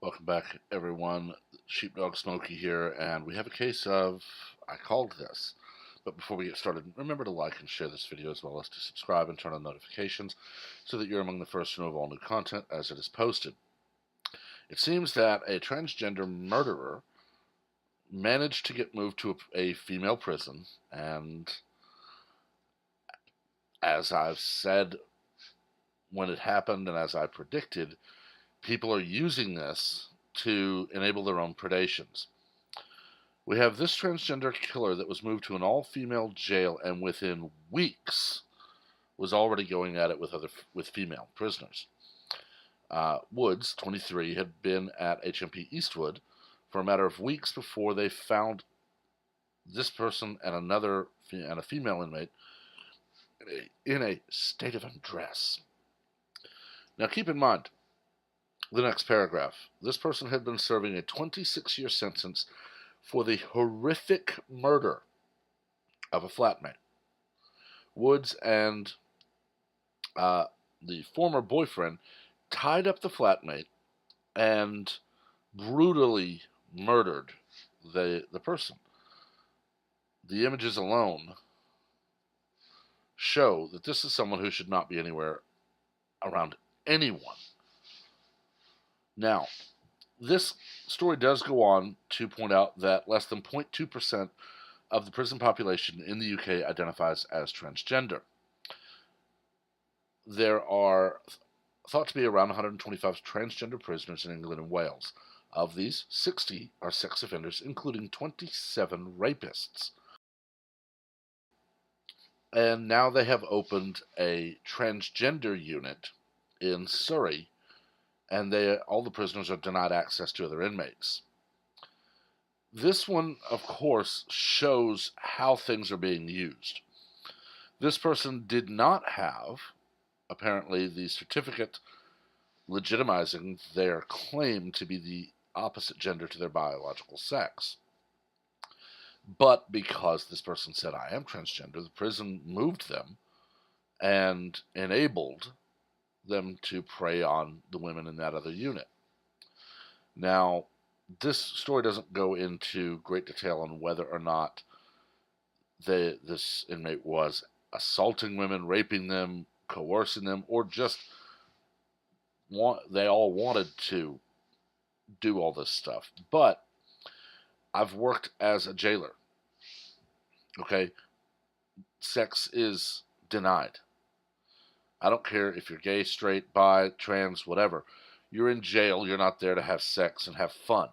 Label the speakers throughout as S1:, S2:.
S1: Welcome back, everyone. Sheepdog Smokey here, and we have a case of I called this. But before we get started, remember to like and share this video as well as to subscribe and turn on notifications so that you're among the first to know of all new content as it is posted. It seems that a transgender murderer managed to get moved to a female prison, and as I've said when it happened and as I predicted, people are using this to enable their own predations. We have this transgender killer that was moved to an all-female jail, and within weeks was already going at it with female prisoners. Woods, 23, had been at HMP Eastwood for a matter of weeks before they found this person and a female inmate in a state of undress. Now keep in mind the next paragraph. This person had been serving a 26-year sentence for the horrific murder of a flatmate. Woods and the former boyfriend tied up the flatmate and brutally murdered the person. The images alone show that this is someone who should not be anywhere around anyone. Now, this story does go on to point out that less than 0.2% of the prison population in the UK identifies as transgender. There are thought to be around 125 transgender prisoners in England and Wales. Of these, 60 are sex offenders, including 27 rapists. And now they have opened a transgender unit in Surrey, and all the prisoners are denied access to other inmates. This one, of course, shows how things are being used. This person did not have, apparently, the certificate legitimizing their claim to be the opposite gender to their biological sex. But because this person said, I am transgender, the prison moved them and enabled them to prey on the women in that other unit. Now, this story doesn't go into great detail on whether or not this inmate was assaulting women, raping them, coercing them, or just they all wanted to do all this stuff. But I've worked as a jailer. Okay? Sex is denied. I don't care if you're gay, straight, bi, trans, whatever. You're in jail. You're not there to have sex and have fun.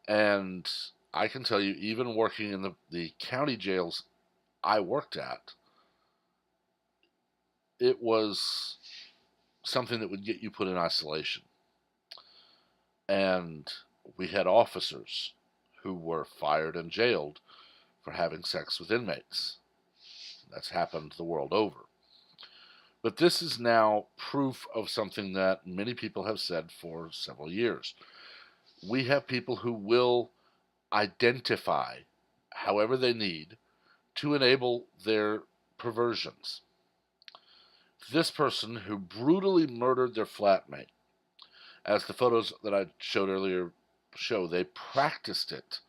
S1: And I can tell you, even working in the county jails I worked at, it was something that would get you put in isolation. And we had officers who were fired and jailed for having sex with inmates. That's happened the world over. But this is now proof of something that many people have said for several years. We have people who will identify however they need to enable their perversions. This person who brutally murdered their flatmate, as the photos that I showed earlier show, they practiced it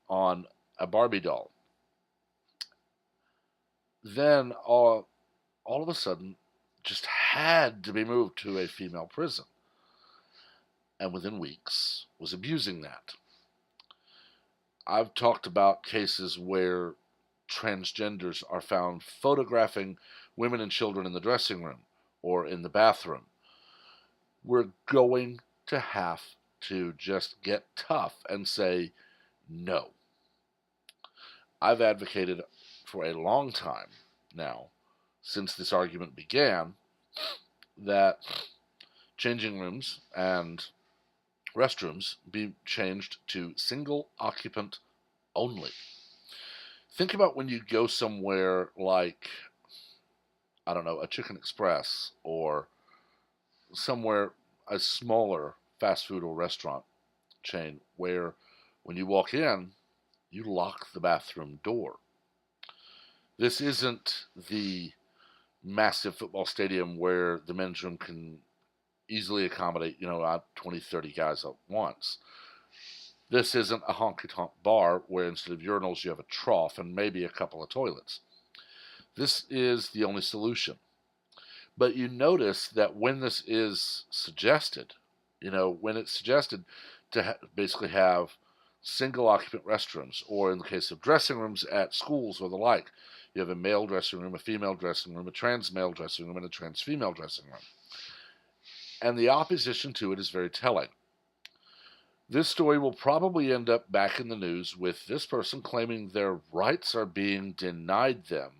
S1: on a Barbie doll. Then all of a sudden just had to be moved to a female prison, and within weeks was abusing that. I've talked about cases where transgenders are found photographing women and children in the dressing room or in the bathroom. We're going to have to just get tough and say no. I've advocated for a long time now, since this argument began, that changing rooms and restrooms be changed to single occupant only. Think about when you go somewhere like, I don't know, a Chicken Express or somewhere, a smaller fast food or restaurant chain, where when you walk in, you lock the bathroom door. This isn't the massive football stadium where the men's room can easily accommodate, 20, 30 guys at once. This isn't a honky-tonk bar where instead of urinals you have a trough and maybe a couple of toilets. This is the only solution. But you notice that when this is suggested, when it's suggested to basically have single occupant restrooms, or in the case of dressing rooms at schools or the like, you have a male dressing room, a female dressing room, a trans male dressing room, and a trans female dressing room. And the opposition to it is very telling. This story will probably end up back in the news with this person claiming their rights are being denied them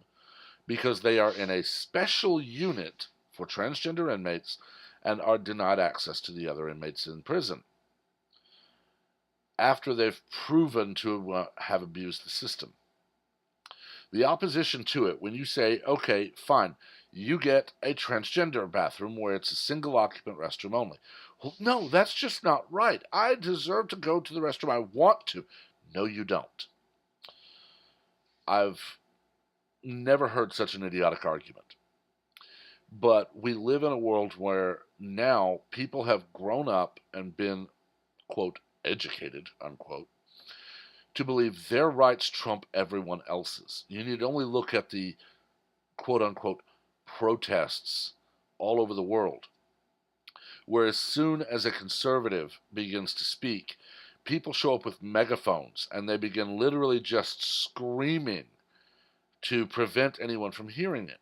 S1: because they are in a special unit for transgender inmates and are denied access to the other inmates in prison after they've proven to have abused the system. The opposition to it, when you say, okay, fine, you get a transgender bathroom where it's a single occupant restroom only. Well, no, that's just not right. I deserve to go to the restroom I want to. No, you don't. I've never heard such an idiotic argument. But we live in a world where now people have grown up and been, quote, educated, unquote, to believe their rights trump everyone else's. You need only look at the, quote unquote, protests all over the world, where as soon as a conservative begins to speak, people show up with megaphones and they begin literally just screaming to prevent anyone from hearing it.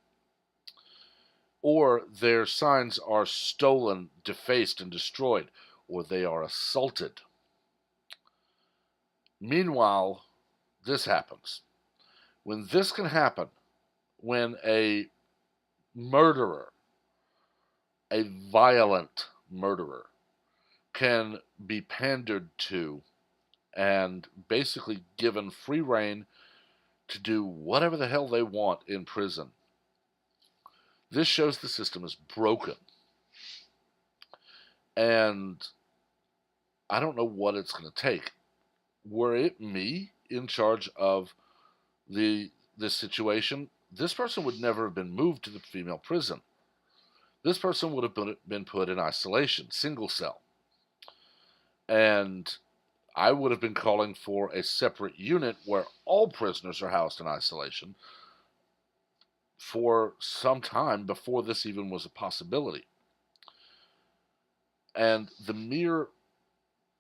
S1: Or their signs are stolen, defaced, and destroyed, or they are assaulted. Meanwhile, this happens. When this can happen, when a murderer, a violent murderer, can be pandered to and basically given free rein to do whatever the hell they want in prison, this shows the system is broken. And I don't know what it's going to take. Were it me in charge of this situation, this person would never have been moved to the female prison. This person would have been put in isolation, single cell. And I would have been calling for a separate unit where all prisoners are housed in isolation for some time before this even was a possibility. And the mere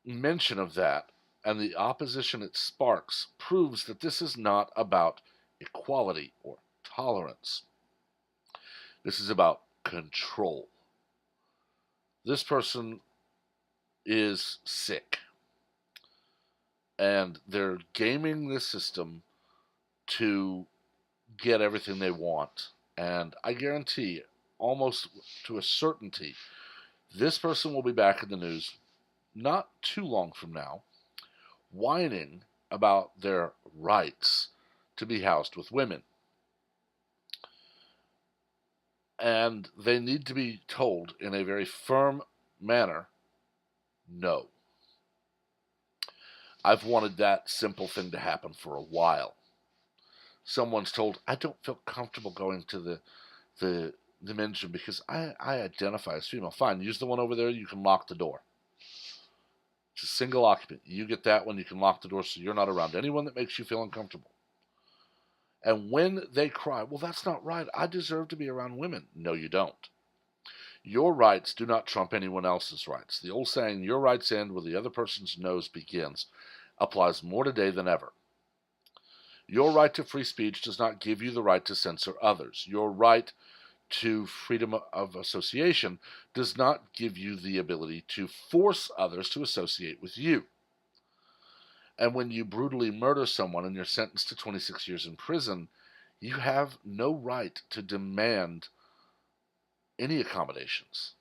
S1: mention of that and the opposition it sparks proves that this is not about equality or tolerance. This is about control. This person is sick, and they're gaming the system to get everything they want. And I guarantee, almost to a certainty, this person will be back in the news not too long from now, whining about their rights to be housed with women. And they need to be told in a very firm manner, no. I've wanted that simple thing to happen for a while. Someone's told, I don't feel comfortable going to the men's room because I identify as female. Fine, use the one over there, you can lock the door. It's a single occupant. You get that one, you can lock the door so you're not around anyone that makes you feel uncomfortable. And when they cry, well, that's not right, I deserve to be around women. No, you don't. Your rights do not trump anyone else's rights. The old saying, your rights end where the other person's nose begins, applies more today than ever. Your right to free speech does not give you the right to censor others. Your right to freedom of association does not give you the ability to force others to associate with you. And when you brutally murder someone and you're sentenced to 26 years in prison, you have no right to demand any accommodations.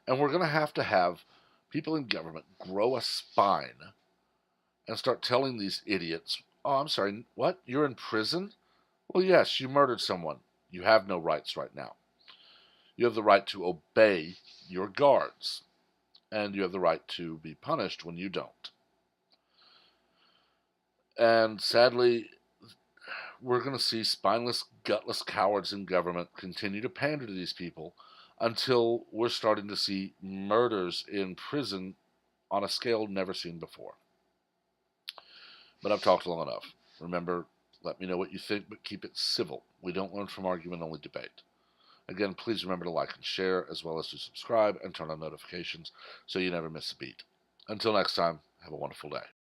S1: And we're going to have people in government grow a spine and start telling these idiots, oh, I'm sorry, what? You're in prison? Well, yes, you murdered someone. You have no rights right now. You have the right to obey your guards, and you have the right to be punished when you don't. And sadly, we're going to see spineless, gutless cowards in government continue to pander to these people until we're starting to see murders in prison on a scale never seen before. But I've talked long enough. Remember, let me know what you think, but keep it civil. We don't learn from argument, only debate. Again, please remember to like and share, as well as to subscribe and turn on notifications so you never miss a beat. Until next time, have a wonderful day.